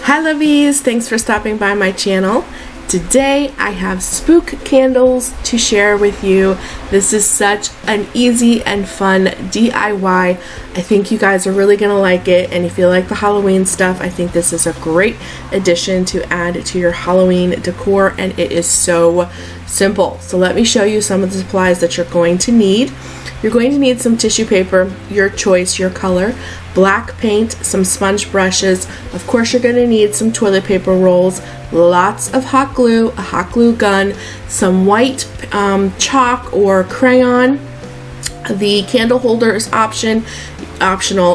Hi lovies, thanks for stopping by my channel. Today I have Spook candles to share with you. This is such an easy and fun DIY. I think you guys are really gonna like it, and if you like the Halloween stuff, I think this is a great addition to add to your Halloween decor, and it is so simple. So let me show you some of the supplies that you're going to need. You're going to need some tissue paper, your choice, your color, black paint, some sponge brushes. Of course, you're going to need some toilet paper rolls, lots of hot glue, a hot glue gun, some white chalk or crayon. The candle holder is optional.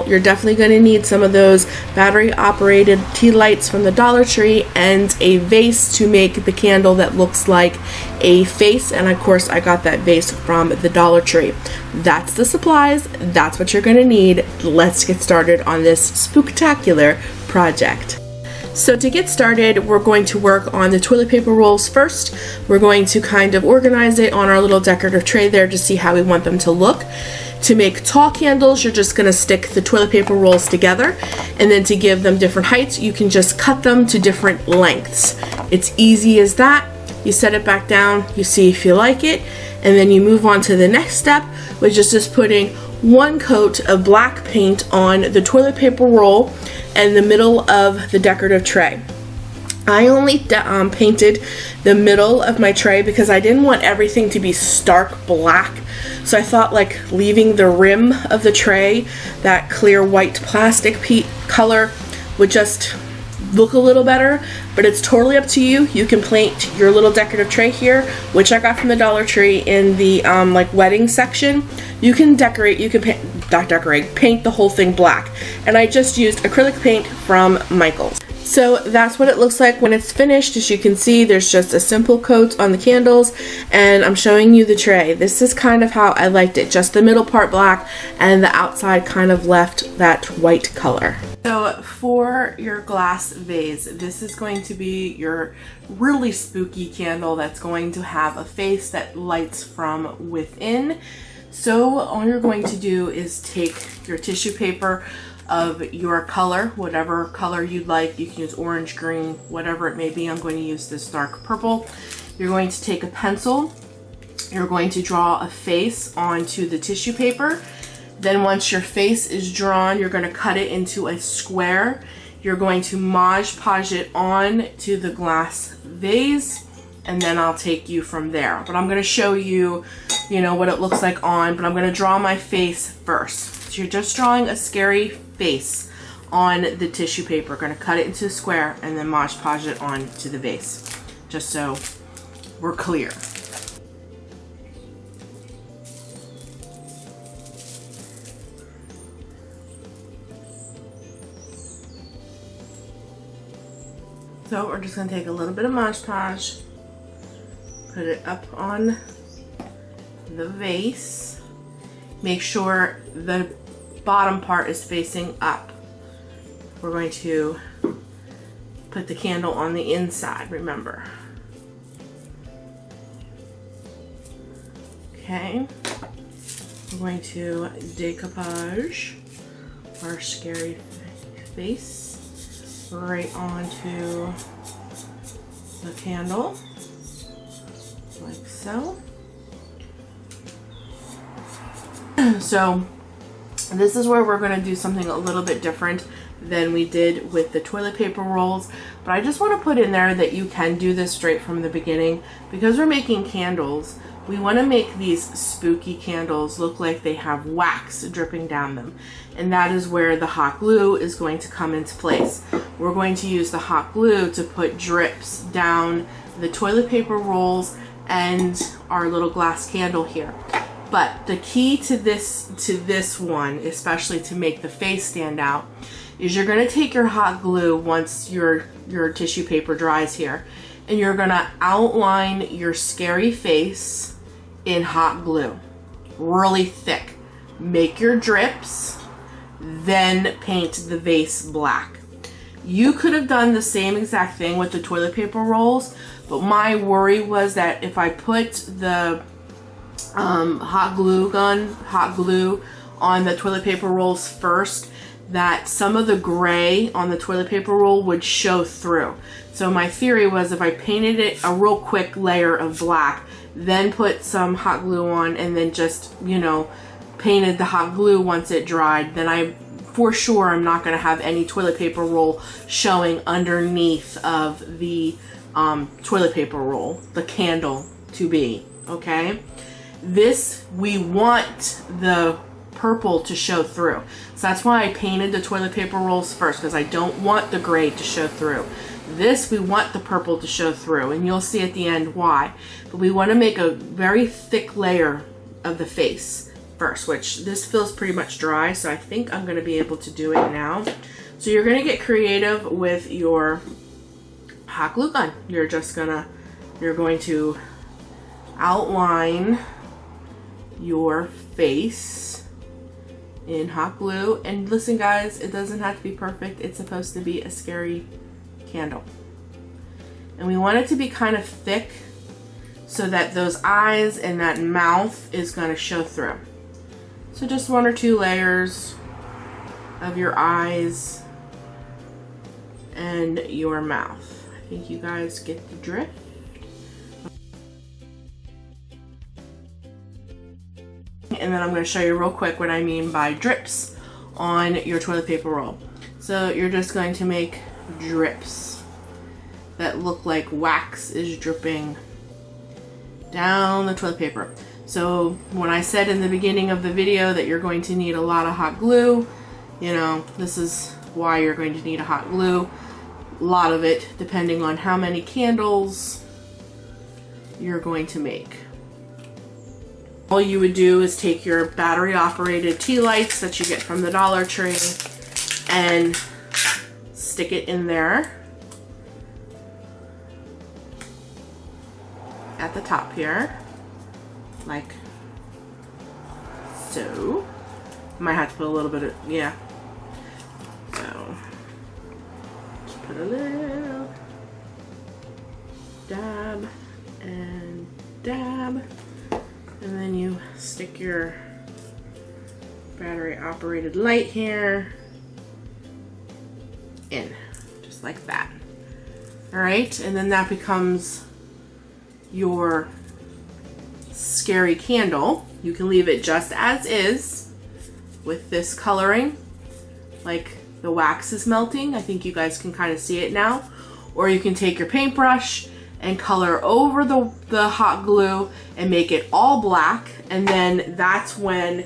You're definitely going to need some of those battery operated tea lights from the Dollar Tree and a vase to make the candle that looks like a face, and of course I got that vase from the Dollar Tree. That's the supplies. That's what you're going to need. Let's get started on this spooktacular project. So to get started, we're going to work on the toilet paper rolls first. We're going to kind of organize it on our little decorative tray there to see how we want them to look. To make tall candles, you're just going to stick the toilet paper rolls together, and then to give them different heights, you can just cut them to different lengths. It's easy as that. You set it back down, you see if you like it, and then you move on to the next step, which is just putting one coat of black paint on the toilet paper roll and the middle of the decorative tray. I only painted the middle of my tray because I didn't want everything to be stark black. So I thought like leaving the rim of the tray, that clear white plastic color, would just look a little better, but it's totally up to you. You can paint your little decorative tray here, which I got from the Dollar Tree in the like wedding section. You can decorate, you can paint the whole thing black. And I just used acrylic paint from Michael's. So that's what it looks like when it's finished. As you can see, there's just a simple coat on the candles, and I'm showing you the tray. This is kind of how I liked it, just the middle part black and the outside kind of left that white color. So for your glass vase, this is going to be your really spooky candle that's going to have a face that lights from within. So all you're going to do is take your tissue paper of your color, whatever color you'd like. You can use orange, green, whatever it may be. I'm going to use this dark purple. You're going to take a pencil. You're going to draw a face onto the tissue paper. Then once your face is drawn, you're going to cut it into a square. You're going to Mod Podge it on to the glass vase, and then I'll take you from there. But I'm going to show you, what it looks like on, but I'm going to draw my face first. So you're just drawing a scary face on the tissue paper. Going to cut it into a square and then Mod Podge it on to the vase, just so we're clear. So we're just going to take a little bit of Mod Podge, put it up on the vase. Make sure the bottom part is facing up. We're going to put the candle on the inside, remember. Okay. We're going to decoupage our scary face right onto the candle, like so. So this is where we're going to do something a little bit different than we did with the toilet paper rolls, but I just want to put in there that you can do this straight from the beginning. Because we're making candles, we want to make these spooky candles look like they have wax dripping down them, and that is where the hot glue is going to come into place. We're going to use the hot glue to put drips down the toilet paper rolls and our little glass candle here. But the key to this one, especially to make the face stand out, is you're going to take your hot glue once your tissue paper dries here, and you're going to outline your scary face in hot glue, really thick. Make your drips, then paint the vase black. You could have done the same exact thing with the toilet paper rolls, but my worry was that if I put the hot glue on the toilet paper rolls first, that some of the gray on the toilet paper roll would show through. So my theory was if I painted it a real quick layer of black, then put some hot glue on, and then just, you know, painted the hot glue once it dried, then I for sure I'm not going to have any toilet paper roll showing underneath of the toilet paper roll, the candle to be, okay? This, we want the purple to show through. So that's why I painted the toilet paper rolls first, because I don't want the gray to show through. This, we want the purple to show through, and you'll see at the end why. But we want to make a very thick layer of the face first, which this feels pretty much dry, so I think I'm going to be able to do it now. So you're going to get creative with your hot glue gun. You're going to outline your face in hot glue. And listen guys, it doesn't have to be perfect. It's supposed to be a scary candle. And we want it to be kind of thick so that those eyes and that mouth is going to show through. So just 1 or 2 layers of your eyes and your mouth. I think you guys get the drift. And then I'm going to show you real quick what I mean by drips on your toilet paper roll. So you're just going to make drips that look like wax is dripping down the toilet paper. So when I said in the beginning of the video that you're going to need a lot of hot glue, you know, this is why you're going to need a hot glue. A lot of it, depending on how many candles you're going to make. All you would do is take your battery operated tea lights that you get from the Dollar Tree and stick it in there at the top here, like so. Might have to put a little bit of, yeah. So just put a little dab and dab. And then you stick your battery operated light here in, just like that. All right, and then that becomes your scary candle. You can leave it just as is with this coloring, like the wax is melting. I think you guys can kind of see it now. Or you can take your paintbrush and color over the hot glue and make it all black, and then that's when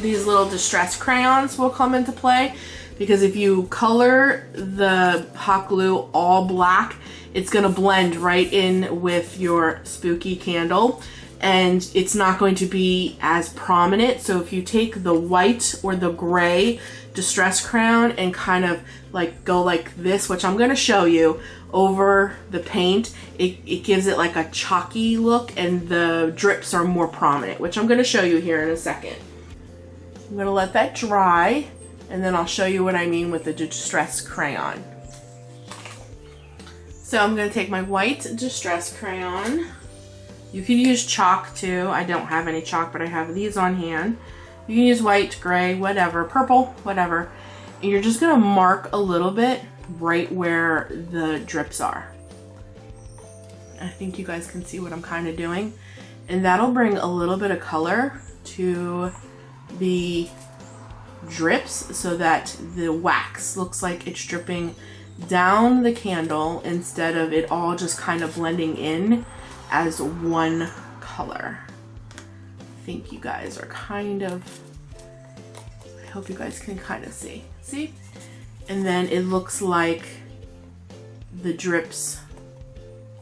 these little distress crayons will come into play, because if you color the hot glue all black, it's gonna blend right in with your spooky candle and it's not going to be as prominent. So if you take the white or the gray distress crayon and kind of like go like this, which I'm gonna show you, over the paint, it gives it like a chalky look and the drips are more prominent, which I'm gonna show you here in a second. I'm gonna let that dry and then I'll show you what I mean with the distress crayon. So I'm gonna take my white distress crayon. You can use chalk too. I don't have any chalk, but I have these on hand. You can use white, gray, whatever, purple, whatever. And you're just gonna mark a little bit right where the drips are. I think you guys can see what I'm kind of doing. And that'll bring a little bit of color to the drips so that the wax looks like it's dripping down the candle instead of it all just kind of blending in as one color. I think you guys are kind of, I hope you guys can kind of see. See? And then it looks like the drips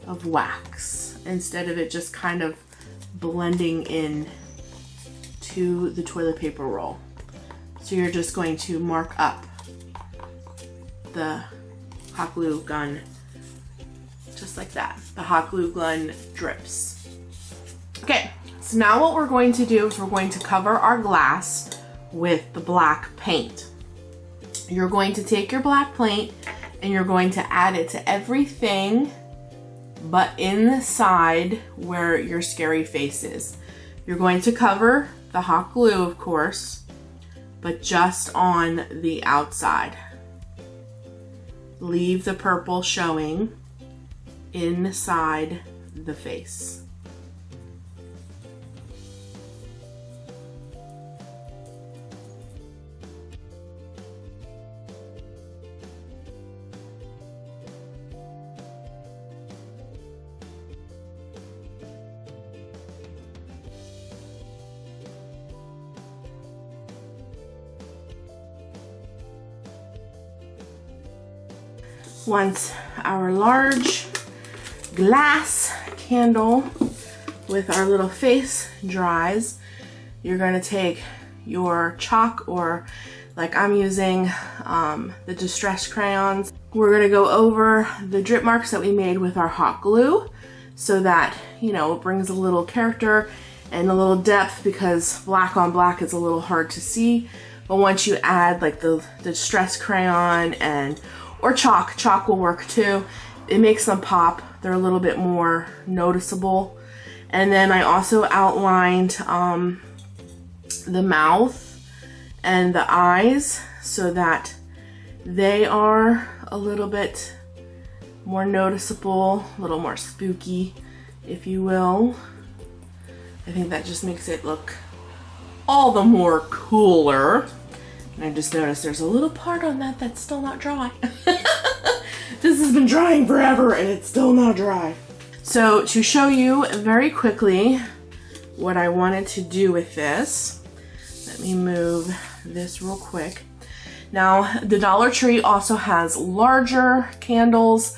of wax instead of it just kind of blending in to the toilet paper roll. So you're just going to mark up the hot glue gun just like that. The hot glue gun drips. Okay, so now what we're going to do is we're going to cover our glass with the black paint. You're going to take your black paint and you're going to add it to everything but in the side where your scary face is. You're going to cover the hot glue, of course, but just on the outside. Leave the purple showing inside the face. Once our large glass candle with our little face dries, you're going to take your chalk, or like I'm using the distress crayons. We're going to go over the drip marks that we made with our hot glue so that, you know, it brings a little character and a little depth, because black on black is a little hard to see. But once you add like the distress crayon or chalk will work too. It makes them pop. They're a little bit more noticeable. And then I also outlined the mouth and the eyes so that they are a little bit more noticeable, a little more spooky, if you will. I think that just makes it look all the more cooler. And I just noticed there's a little part on that that's still not dry. This has been drying forever and it's still not dry. So to show you very quickly what I wanted to do with this, let me move this real quick. Now, the Dollar Tree also has larger candles.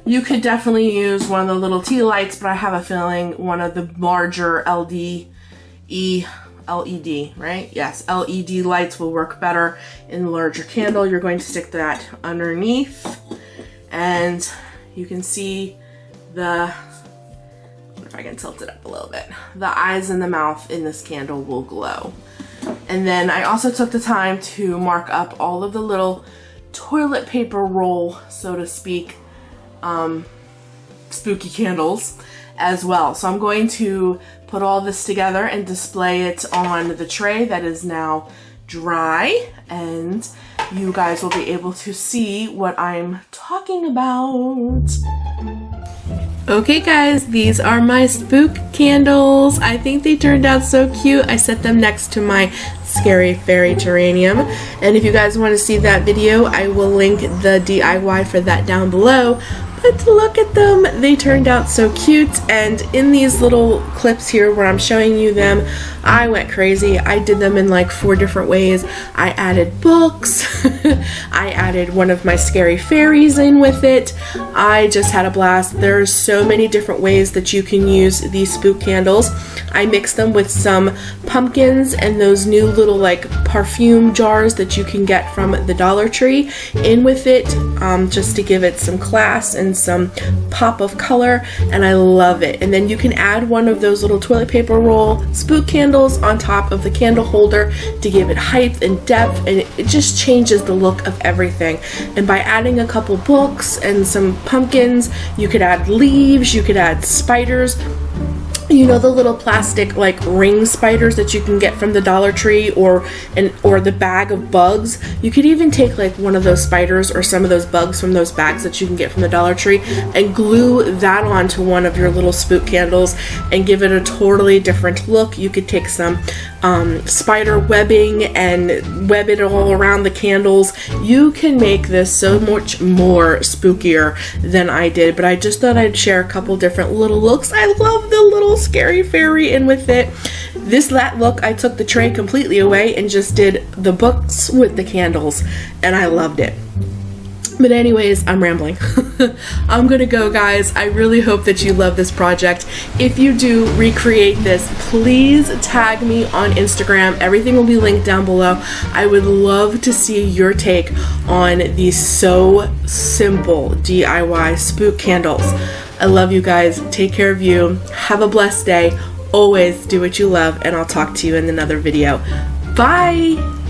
You could definitely use one of the little tea lights, but I have a feeling one of the larger LED, right? Yes, LED lights will work better in the larger candle. You're going to stick that underneath, and you can see if I can tilt it up a little bit, the eyes and the mouth in this candle will glow. And then I also took the time to mark up all of the little toilet paper roll, so to speak, spooky candles as well. So I'm going to put all this together and display it on the tray that is now dry, and you guys will be able to see what I'm talking about. Okay guys, these are my spook candles. I think they turned out so cute. I set them next to my scary fairy terrarium, and if you guys want to see that video, I will link the DIY for that down below. But look at them, they turned out so cute. And in these little clips here where I'm showing you them, I went crazy. I did them in like 4 different ways. I added books, I added one of my scary fairies in with it. I just had a blast. There's so many different ways that you can use these spook candles. I mixed them with some pumpkins and those new little like perfume jars that you can get from the Dollar Tree in with it, just to give it some class and some pop of color, and I love it. And then you can add one of those little toilet paper roll spook candles on top of the candle holder to give it height and depth, and it just changes the look of everything. And by adding a couple books and some pumpkins, you could add leaves, you could add spiders. You know, the little plastic like ring spiders that you can get from the Dollar Tree, or the bag of bugs. You could even take like one of those spiders or some of those bugs from those bags that you can get from the Dollar Tree and glue that onto one of your little spook candles and give it a totally different look. You could take some spider webbing and web it all around the candles. You can make this so much more spookier than I did, but I just thought I'd share a couple different little looks. I love the little scary fairy in with it. That look, I took the tray completely away and just did the books with the candles, and I loved it. But anyways, I'm rambling. I'm gonna go, guys. I really hope that you love this project. If you do recreate this, please tag me on Instagram. Everything will be linked down below. I would love to see your take on these so simple DIY spook candles. I love you guys. Take care of you. Have a blessed day. Always do what you love, and I'll talk to you in another video. Bye!